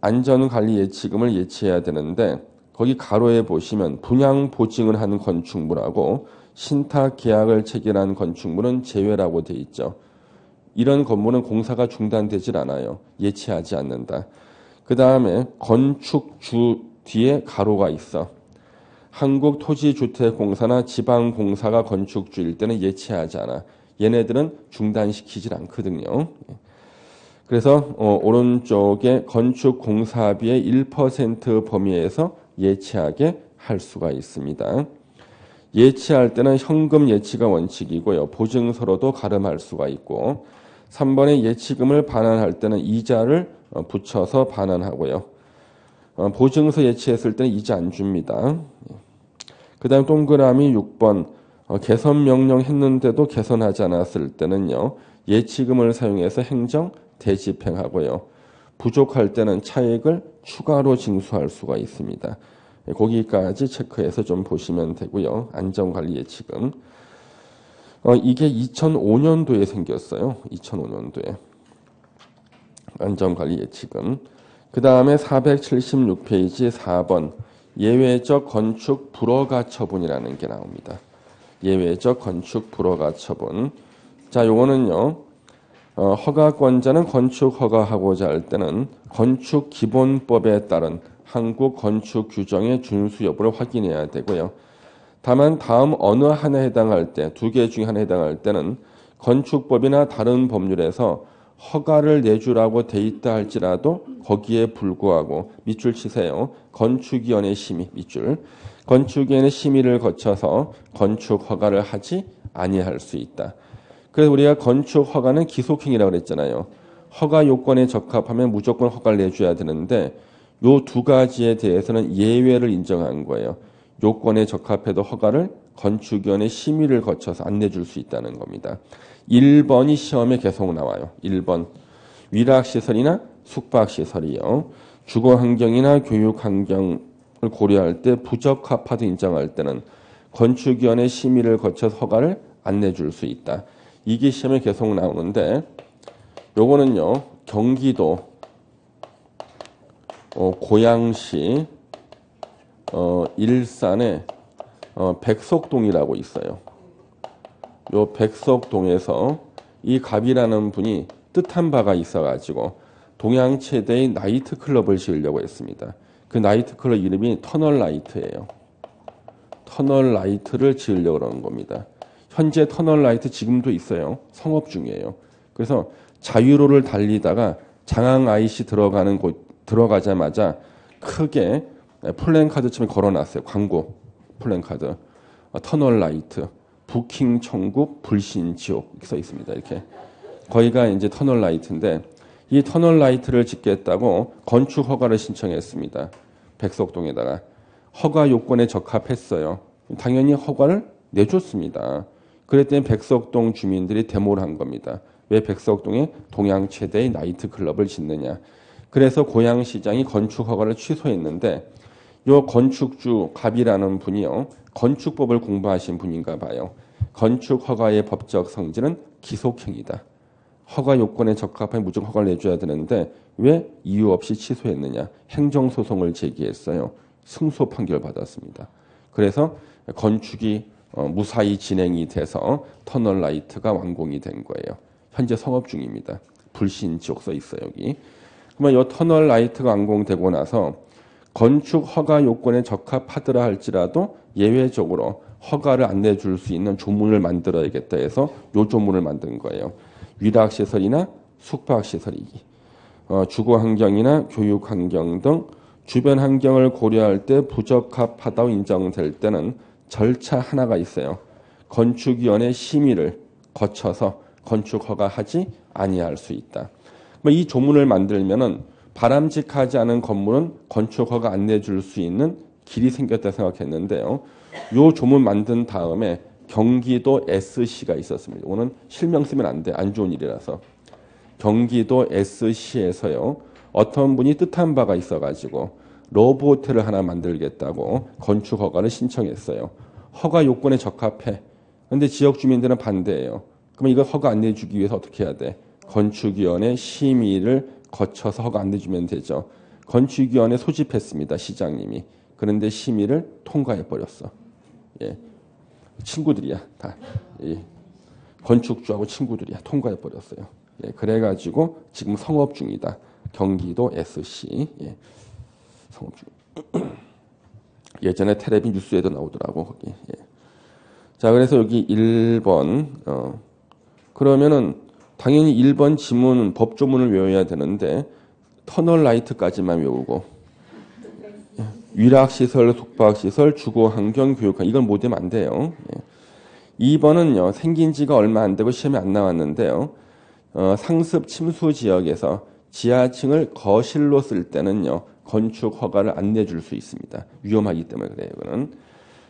Speaker 1: 안전관리 예치금을 예치해야 되는데 거기 가로에 보시면 분양 보증을 하는 건축물하고 신탁 계약을 체결한 건축물은 제외라고 돼 있죠. 이런 건물은 공사가 중단되질 않아요. 예치하지 않는다. 그 다음에 건축주 뒤에 가로가 있어. 한국토지주택공사나 지방공사가 건축주일 때는 예치하지 않아. 얘네들은 중단시키질 않거든요. 그래서 오른쪽에 건축공사비의 1% 범위에서 예치하게 할 수가 있습니다. 예치할 때는 현금 예치가 원칙이고요. 보증서로도 가름할 수가 있고 3번에 예치금을 반환할 때는 이자를 붙여서 반환하고요. 보증서 예치했을 때는 이자 안 줍니다. 그 다음 동그라미 6번 개선명령 했는데도 개선하지 않았을 때는요. 예치금을 사용해서 행정 대집행하고요. 부족할 때는 차액을 추가로 징수할 수가 있습니다. 거기까지 체크해서 좀 보시면 되고요. 안전관리 예치금. 이게 2005년도에 생겼어요. 2005년도에. 안전관리 예칙은. 그 다음에 476페이지 4번 예외적 건축 불허가 처분이라는 게 나옵니다. 예외적 건축 불허가 처분. 자, 요거는요. 허가권자는 건축 허가하고자 할 때는 건축 기본법에 따른 한국 건축 규정의 준수 여부를 확인해야 되고요. 다만 다음 어느 하나에 해당할 때, 두 개 중에 하나에 해당할 때는 건축법이나 다른 법률에서 허가를 내주라고 돼 있다 할지라도 거기에 불구하고 밑줄 치세요. 건축위원회 심의, 밑줄. 건축위원회 심의를 거쳐서 건축 허가를 하지 아니할 수 있다. 그래서 우리가 건축 허가는 기속행위라고 그랬잖아요. 허가 요건에 적합하면 무조건 허가를 내줘야 되는데 요 두 가지에 대해서는 예외를 인정한 거예요. 요건에 적합해도 허가를 건축위원회 심의를 거쳐서 안 내줄 수 있다는 겁니다. 1번이 시험에 계속 나와요. 1번 위락시설이나 숙박시설이요. 주거환경이나 교육환경을 고려할 때 부적합하다 인정할 때는 건축위원회 심의를 거쳐서 허가를 안 내줄 수 있다. 이게 시험에 계속 나오는데 요거는요. 경기도 고양시 일산에 백석동이라고 있어요. 요 백석동에서 이 갑이라는 분이 뜻한 바가 있어가지고 동양 최대의 나이트 클럽을 지으려고 했습니다. 그 나이트 클럽 이름이 터널 라이트예요. 터널 라이트를 지으려고 그러는 겁니다. 현재 터널 라이트 지금도 있어요. 성업 중이에요. 그래서 자유로를 달리다가 장항 IC 들어가는 곳 들어가자마자 크게 플랜카드처럼 걸어놨어요. 광고 플랜카드. 터널 라이트. 부킹 천국 불신 지옥 이렇게 써 있습니다. 이렇게 거기가 이제 터널 라이트인데 이 터널 라이트를 짓겠다고 건축 허가를 신청했습니다. 백석동에다가 허가 요건에 적합했어요. 당연히 허가를 내줬습니다. 그랬더니 백석동 주민들이 데모를 한 겁니다. 왜 백석동에 동양 최대의 나이트 클럽을 짓느냐. 그래서 고양시장이 건축 허가를 취소했는데 요 건축주 갑이라는 분이요. 건축법을 공부하신 분인가 봐요. 건축 허가의 법적 성질은 기속행위다. 허가 요건에 적합하면 무조건 허가를 내줘야 되는데 왜 이유 없이 취소했느냐. 행정소송을 제기했어요. 승소 판결 받았습니다. 그래서 건축이 무사히 진행이 돼서 터널 라이트가 완공이 된 거예요. 현재 성업 중입니다. 불신지옥 써 있어요. 여기. 그러면 이 터널 라이트가 완공되고 나서 건축 허가 요건에 적합하더라 할지라도 예외적으로 허가를 안 내줄 수 있는 조문을 만들어야겠다 해서 요 조문을 만든 거예요. 위락시설이나 숙박시설이기. 주거환경이나 교육환경 등 주변 환경을 고려할 때 부적합하다고 인정될 때는 절차 하나가 있어요. 건축위원회 심의를 거쳐서 건축 허가하지 아니할 수 있다. 이 조문을 만들면은 바람직하지 않은 건물은 건축 허가 안 내줄 수 있는 길이 생겼다 생각했는데요. 요 조문 만든 다음에 경기도 SC가 있었습니다. 오늘 실명 쓰면 안 돼. 안 좋은 일이라서. 경기도 SC에서요. 어떤 분이 뜻한 바가 있어가지고 러브 호텔을 하나 만들겠다고 건축 허가를 신청했어요. 허가 요건에 적합해. 그런데 지역 주민들은 반대예요. 그러면 이거 허가 안 내주기 위해서 어떻게 해야 돼? 건축위원회 심의를 거쳐서 허가 안 내주면 되죠. 건축위원회 소집했습니다. 시장님이. 그런데 심의를 통과해버렸어. 예. 친구들이야. 다. 예. 건축주하고 친구들이야. 통과해버렸어요. 예. 그래가지고 지금 성업 중이다. 경기도 SC. 예. 성업 중. 예전에 텔레비 뉴스에도 나오더라고. 거기. 예. 자, 그래서 여기 1번. 그러면은 당연히 1번 지문, 법조문을 외워야 되는데 터널 라이트까지만 외우고 위락시설, 숙박시설, 주거환경, 교육환경 이걸 못 외우면 안 돼요. 2번은요. 생긴 지가 얼마 안 되고 시험에 안 나왔는데요. 상습 침수 지역에서 지하층을 거실로 쓸 때는요. 건축 허가를 안 내줄 수 있습니다. 위험하기 때문에 그래요. 이거는.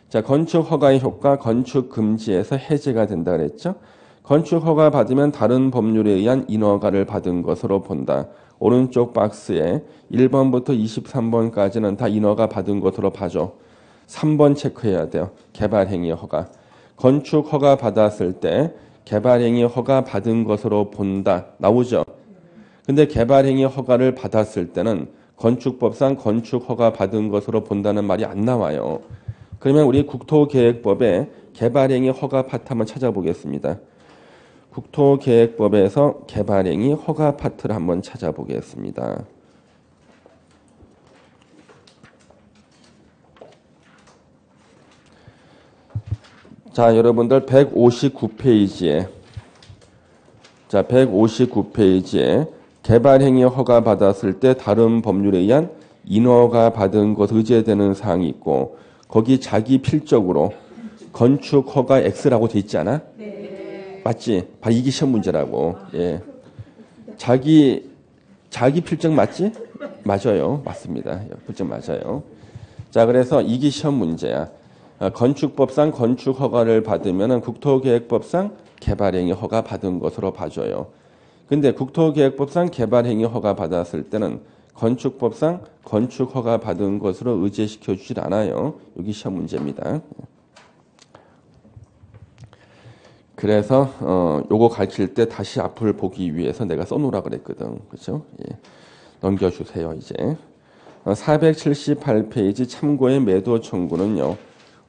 Speaker 1: 자, 건축 허가의 효과 건축 금지에서 해제가 된다 그랬죠. 건축 허가 받으면 다른 법률에 의한 인허가를 받은 것으로 본다. 오른쪽 박스에 1번부터 23번까지는 다 인허가 받은 것으로 봐줘. 3번 체크해야 돼요. 개발행위 허가. 건축 허가 받았을 때 개발행위 허가 받은 것으로 본다. 나오죠? 근데 개발행위 허가를 받았을 때는 건축법상 건축 허가 받은 것으로 본다는 말이 안 나와요. 그러면 우리 국토계획법에 개발행위 허가 파트 한번 찾아보겠습니다. 국토계획법에서 개발행위 허가 파트를 한번 찾아보겠습니다. 자, 여러분들 159페이지에 159페이지에 개발행위 허가 받았을 때 다른 법률에 의한 인허가 받은 것 의제되는 사항이 있고 거기 자기 필적으로 건축 허가 X라고 돼 있지 않아? 네. 맞지? 이게 시험 문제라고. 예. 자기 필적 맞지? 맞아요. 맞습니다. 필적 맞아요. 자, 그래서 이게 시험 문제야. 건축법상 건축 허가를 받으면은 국토계획법상 개발행위 허가 받은 것으로 봐줘요. 근데 국토계획법상 개발행위 허가 받았을 때는 건축법상 건축 허가 받은 것으로 의제시켜 주질 않아요. 여기 시험 문제입니다. 그래서 요거 가르칠 때 다시 앞을 보기 위해서 내가 써놓으라 그랬거든. 그렇죠? 예. 넘겨주세요. 이제 478페이지 참고의 매도 청구는요.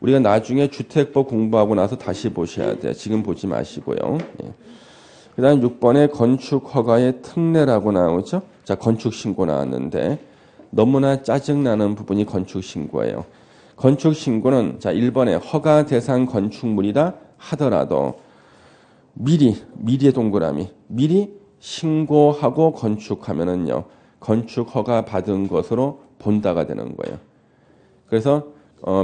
Speaker 1: 우리가 나중에 주택법 공부하고 나서 다시 보셔야 돼. 지금 보지 마시고요. 예. 그 다음 6번에 건축허가의 특례라고 나오죠. 자, 건축신고 나왔는데 너무나 짜증나는 부분이 건축신고예요. 건축신고는 자 1번에 허가 대상 건축물이라 하더라도 미리의 동그라미 미리 신고하고 건축하면은요. 건축허가 받은 것으로 본다가 되는 거예요. 그래서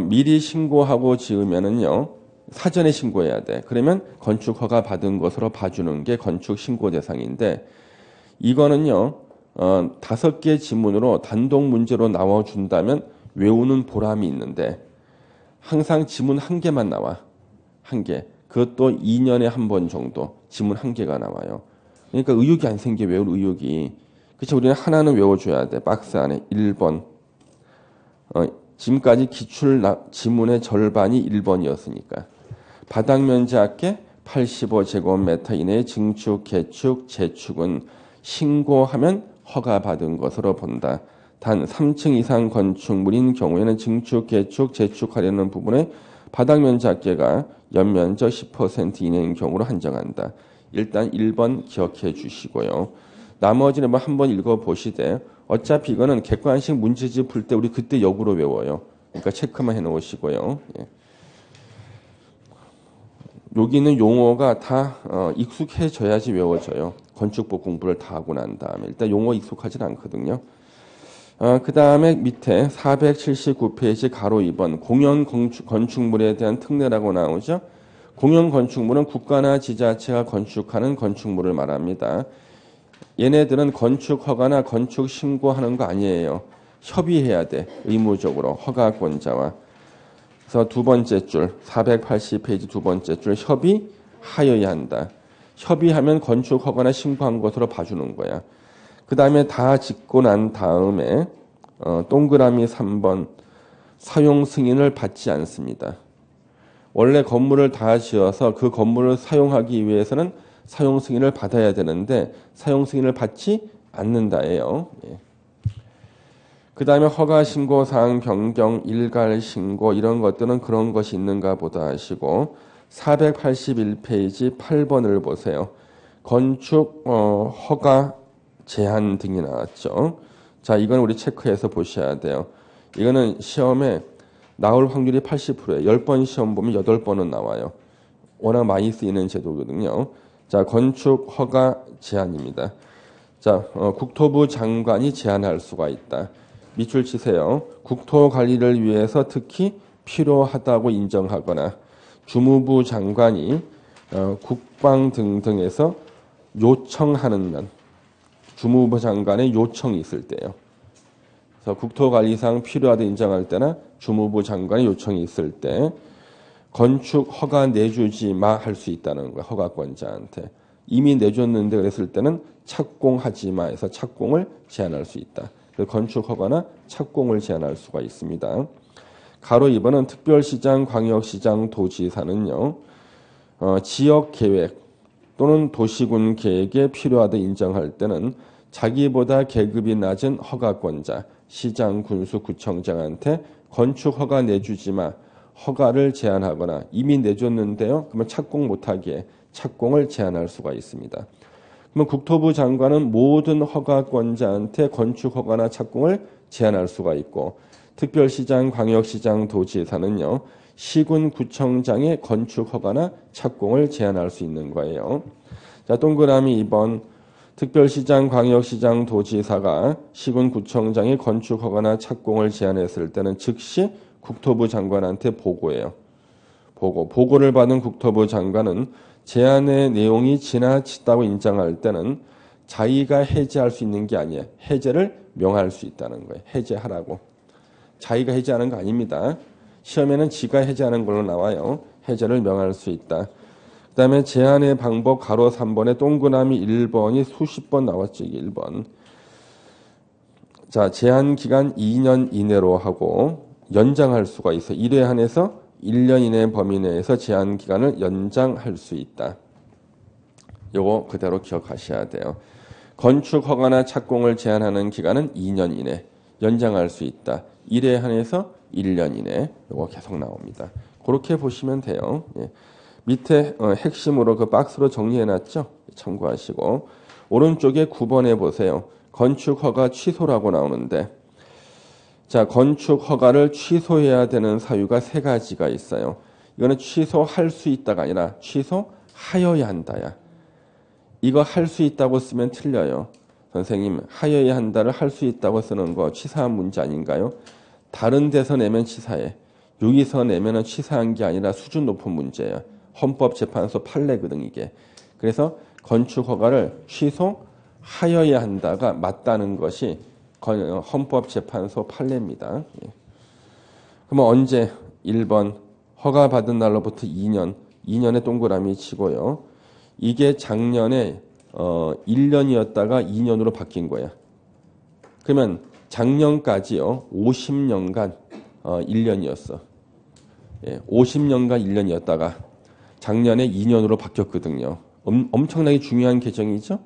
Speaker 1: 미리 신고하고 지으면은요. 사전에 신고해야 돼. 그러면 건축허가 받은 것으로 봐주는 게 건축신고 대상인데 이거는요. 5개 지문으로 단독 문제로 나와준다면 외우는 보람이 있는데 항상 지문 1개만 나와. 1개. 그것도 2년에 한 번 정도 지문 1개가 나와요. 그러니까 의욕이 안 생겨. 외울 의욕이. 그렇죠. 우리는 하나는 외워줘야 돼. 박스 안에 1번. 지금까지 기출 지문의 절반이 1번이었으니까. 바닥면적 합계 85제곱미터 이내의 증축, 개축, 재축은 신고하면 허가받은 것으로 본다. 단 3층 이상 건축물인 경우에는 증축, 개축, 재축하려는 부분에 바닥면적 합계가 연면적 10% 이내인 경우로 한정한다. 일단 1번 기억해 주시고요. 나머지는 한번 읽어보시되 어차피 이거는 객관식 문제집 풀 때 우리 그때 역으로 외워요. 그러니까 체크만 해놓으시고요. 예. 여기 있는 용어가 다 익숙해져야지 외워져요. 건축법 공부를 다 하고 난 다음에. 일단 용어 익숙하진 않거든요. 그 다음에 밑에 479페이지 가로 2번 공연 건축물에 대한 특례라고 나오죠. 공연 건축물은 국가나 지자체가 건축하는 건축물을 말합니다. 얘네들은 건축 허가나 건축 신고하는 거 아니에요. 협의해야 돼. 의무적으로 허가권자와. 그래서 두 번째 줄 480페이지 두 번째 줄 협의하여야 한다. 협의하면 건축 허가나 신고한 것으로 봐주는 거야. 그 다음에 다 짓고 난 다음에 동그라미 3번 사용 승인을 받지 않습니다. 원래 건물을 다 지어서 그 건물을 사용하기 위해서는 사용 승인을 받아야 되는데 사용 승인을 받지 않는다예요. 예. 그 다음에 허가 신고 사항 변경, 일괄 신고 이런 것들은 그런 것이 있는가 보다 하시고 481페이지 8번을 보세요. 건축 허가 제한 등이 나왔죠. 자, 이건 우리 체크해서 보셔야 돼요. 이거는 시험에 나올 확률이 80%예요. 10번 시험 보면 8번은 나와요. 워낙 많이 쓰이는 제도거든요. 자, 건축 허가 제한입니다. 자, 국토부 장관이 제한할 수가 있다. 밑줄 치세요. 국토 관리를 위해서 특히 필요하다고 인정하거나 주무부 장관이 국방 등등에서 요청하는 면 주무부 장관의 요청이 있을 때요. 그래서 국토관리상 필요하다 인정할 때나 주무부 장관의 요청이 있을 때 건축 허가 내주지 마 할 수 있다는 거야. 허가권자한테. 이미 내줬는데 그랬을 때는 착공하지 마 해서 착공을 제한할 수 있다. 그래서 건축 허가나 착공을 제한할 수가 있습니다. 가로 2번은 특별시장, 광역시장, 도지사는요. 지역계획 또는 도시군 계획에 필요하다 인정할 때는 자기보다 계급이 낮은 허가권자, 시장, 군수, 구청장한테 건축 허가 내주지 마. 허가를 제한하거나 이미 내줬는데요. 그러면 착공 못하게 착공을 제한할 수가 있습니다. 그러면 국토부 장관은 모든 허가권자한테 건축 허가나 착공을 제한할 수가 있고 특별시장, 광역시장, 도지사는요. 시군 구청장의 건축 허가나 착공을 제한할 수 있는 거예요. 자, 동그라미 2번 특별시장, 광역시장, 도지사가 시군 구청장의 건축 허가나 착공을 제한했을 때는 즉시 국토부 장관한테 보고해요. 보고를 받은 국토부 장관은 제안의 내용이 지나치다고 인정할 때는 자기가 해제할 수 있는 게 아니에요. 해제를 명할 수 있다는 거예요. 해제하라고. 자기가 해제하는 거 아닙니다. 시험에는 지가 해제하는 걸로 나와요. 해제를 명할 수 있다. 그 다음에 제한의 방법 가로 3번에 동그라미 1번이 수십 번 나왔죠. 1번. 자, 제한 기간 2년 이내로 하고 연장할 수가 있어. 1회 한해서 1년 이내 범위 내에서 제한 기간을 연장할 수 있다. 요거 그대로 기억하셔야 돼요. 건축 허가나 착공을 제한하는 기간은 2년 이내 연장할 수 있다. 1회 한해서 1년 이내 요거 계속 나옵니다. 그렇게 보시면 돼요. 예. 밑에 핵심으로 그 박스로 정리해놨죠. 참고하시고 오른쪽에 9번에 보세요. 건축 허가 취소라고 나오는데 자, 건축 허가를 취소해야 되는 사유가 세 가지가 있어요. 이거는 취소할 수 있다가 아니라 취소하여야 한다야. 이거 할 수 있다고 쓰면 틀려요. 선생님, 하여야 한다를 할 수 있다고 쓰는 거 치사한 문제 아닌가요? 다른 데서 내면 치사해. 여기서 내면은 치사한 게 아니라 수준 높은 문제예요. 헌법재판소 판례거든 이게. 그래서 건축 허가를 취소하여야 한다가 맞다는 것이 헌법재판소 판례입니다. 예. 그러면 언제? 1번 허가받은 날로부터 2년의 동그라미 치고요. 이게 작년에 1년이었다가 2년으로 바뀐 거야. 그러면 작년까지요. 50년간 1년이었어. 예, 50년간 1년이었다가 작년에 2년으로 바뀌었거든요. 엄청나게 중요한 개정이죠.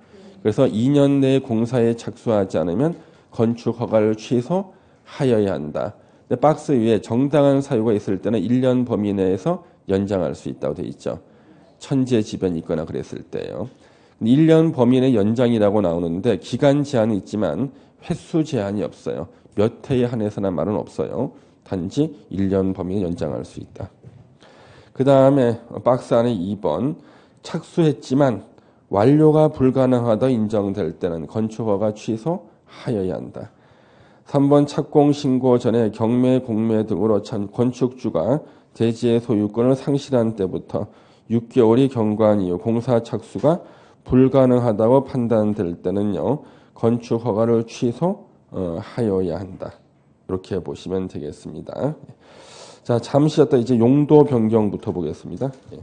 Speaker 1: 그래서 2년 내에 공사에 착수하지 않으면 건축 허가를 취소하여야 한다. 근데 박스 위에 정당한 사유가 있을 때는 1년 범위 내에서 연장할 수 있다고 돼 있죠. 천재지변이 있거나 그랬을 때요. 1년 범위 내 연장이라고 나오는데 기간 제한이 있지만 횟수 제한이 없어요. 몇 회에 한해서란 말은 없어요. 단지 1년 범위 내 연장할 수 있다. 그 다음에 박스 안에 2번 착수했지만 완료가 불가능하다 인정될 때는 건축허가 취소하여야 한다. 3번 착공 신고 전에 경매, 공매 등으로 건축주가 대지의 소유권을 상실한 때부터 6개월이 경과한 이후 공사 착수가 불가능하다고 판단될 때는요. 건축허가를 취소하여야 한다. 이렇게 보시면 되겠습니다. 자, 잠시 쉬었다 이제 용도 변경부터 보겠습니다. 예.